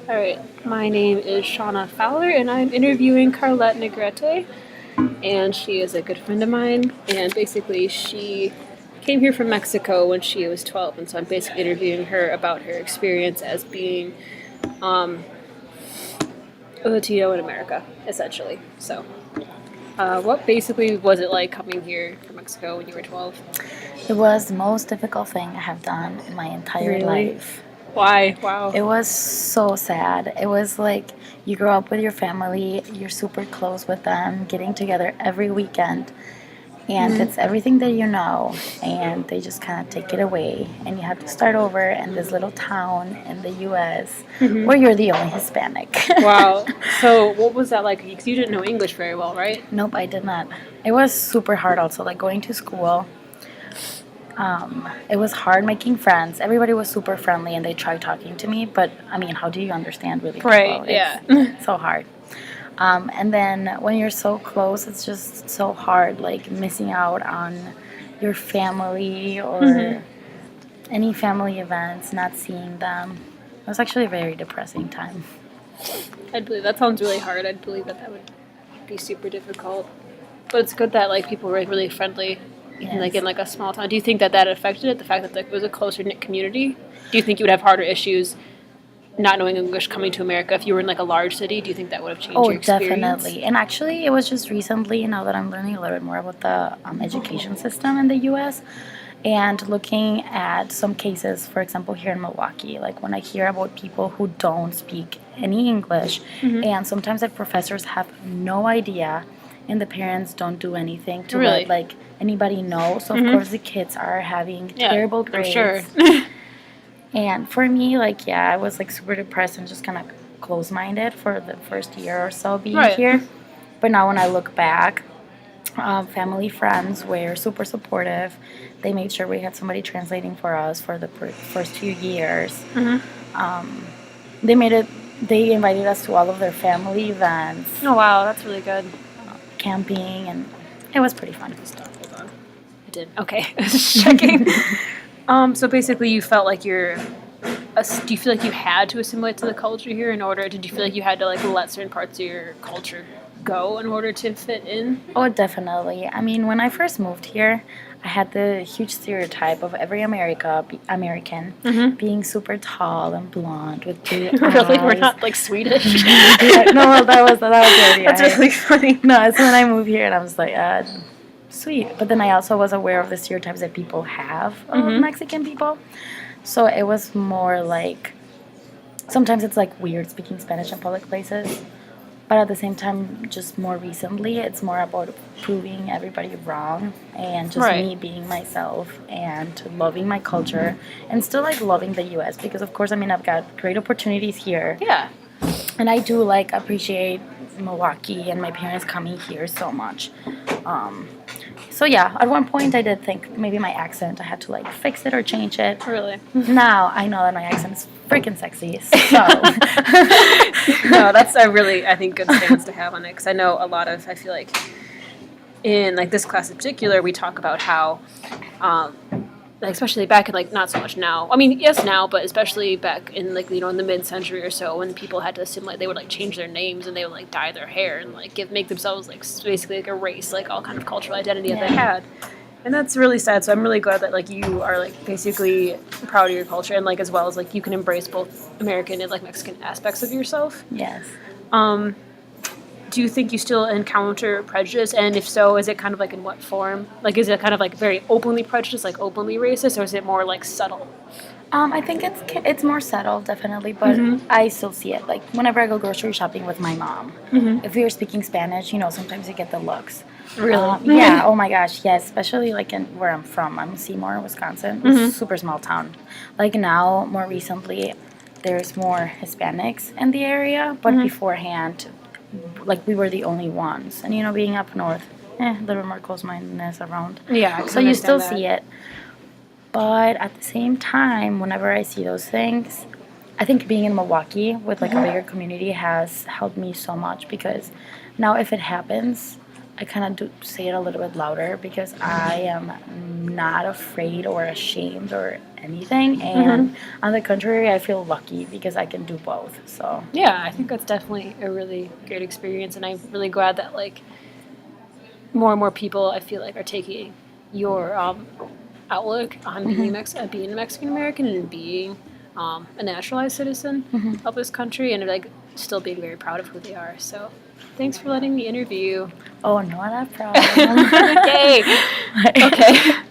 All right, my name is Shauna Fowler, and I'm interviewing Carlette Negrete. And she is a good friend of mine. And basically, she came here from Mexico when she was 12, and so I'm basically interviewing her about her experience as being a Latino in America, essentially. So, what basically was it like coming here from Mexico when you were 12? It was the most difficult thing I have done in my entire Really? life. Why? Wow. It was so sad. It was like you grow up with your family, you're super close with them, getting together every weekend, and it's everything that you know, and they just kind of take it away, and you have to start over in this little town in the US where you're the only Hispanic. Wow. So, what was that like? Because you didn't know English very well, right? Nope, I did not. It was super hard also, like going to school. It was hard making friends. Everybody was super friendly and they tried talking to me, but I mean, how do you understand really people? Right, yeah. It's so hard. And then when you're so close, it's just so hard, like missing out on your family or any family events, not seeing them. It was actually a very depressing time. I'd believe that sounds really hard. I'd believe that that would be super difficult. But it's good that like people were like, really friendly, and like Yes. in like a small town. Do you think that that affected it? The fact that like, it was a closer knit community. Do you think you would have harder issues not knowing English coming to America if you were in like a large city? Do you think that would have changed Oh, your experience? definitely. And actually, it was just recently, now that I'm learning a little bit more about the education system in the US and looking at some cases, for example, here in Milwaukee, like when I hear about people who don't speak any English, and sometimes the professors have no idea, and the parents don't do anything to Really? let like anybody know. So, of course, the kids are having Yeah, terrible I'm grades. sure. And for me, like, yeah, I was like super depressed and just kind of close minded for the first year or so being Right. here. But now when I look back, family, friends were super supportive. They made sure we had somebody translating for us for the first few years. They made it, they invited us to all of their family events, Oh wow, that's really good. camping, and it was pretty fun. Stop. Hold on. I did. Okay. I was just checking. So basically, you felt like do you feel like you had to assimilate to the culture here in order? Did you feel like you had to like let certain parts of your culture go in order to fit in? Oh, definitely. I mean, when I first moved here, I had the huge stereotype of every American being super tall and blonde with blue Really, we're eyes. not like Swedish. Yeah, no, well, that was the idea. That's really funny. No, it's when I moved here and I was like, sweet. But then I also was aware of the stereotypes that people have of Mexican people. So it was more like sometimes it's like weird speaking Spanish in public places. But at the same time, just more recently, it's more about proving everybody wrong and just Right. me being myself and loving my culture and still like loving the US because, of course, I mean, I've got great opportunities here. Yeah. And I do like appreciate Milwaukee and my parents coming here so much. So yeah, at one point I did think maybe my accent I had to like fix it or change it. Really. Now I know that my accent is freaking sexy. So No, that's a really, I think, good stance to have on it because I know a lot of, I feel like in like this class in particular, we talk about how, like especially back in like not so much now. I mean, yes, now, but especially back in like in the mid-century or so, when people had to assimilate, they would like change their names and they would like dye their hair and like make themselves like basically like erase like all kind of cultural identity that they had. And that's really sad. So I'm really glad that like you are like basically proud of your culture and like as well as like you can embrace both American and like Mexican aspects of yourself. yes. Do you think you still encounter prejudice? And if so, is it kind of like in what form? Like, is it kind of like very openly prejudiced, like openly racist, or is it more like subtle? I think it's more subtle, definitely, but I still see it. Like whenever I go grocery shopping with my mom, if we are speaking Spanish, sometimes you get the looks. Really? Yeah. Oh my gosh. Yes. Especially like in where I'm from. I'm Seymour, Wisconsin. It's a super small town. Like now, more recently, there's more Hispanics in the area, but beforehand, like we were the only ones. And being up north, a little more close-mindedness around. Yeah. I can So you still understand see that. it. But at the same time, whenever I see those things, I think being in Milwaukee with like a bigger community has helped me so much because now if it happens, I kind of do say it a little bit louder because I am not afraid or ashamed or anything. And on the contrary, I feel lucky because I can do both. So Yeah, I think that's definitely a really great experience, and I'm really glad that like more and more people I feel like are taking your outlook on being a Mexican American and being a naturalized citizen of this country, and like still being very proud of who they are. So, thanks for letting me interview. oh, not a problem. Yay! Okay.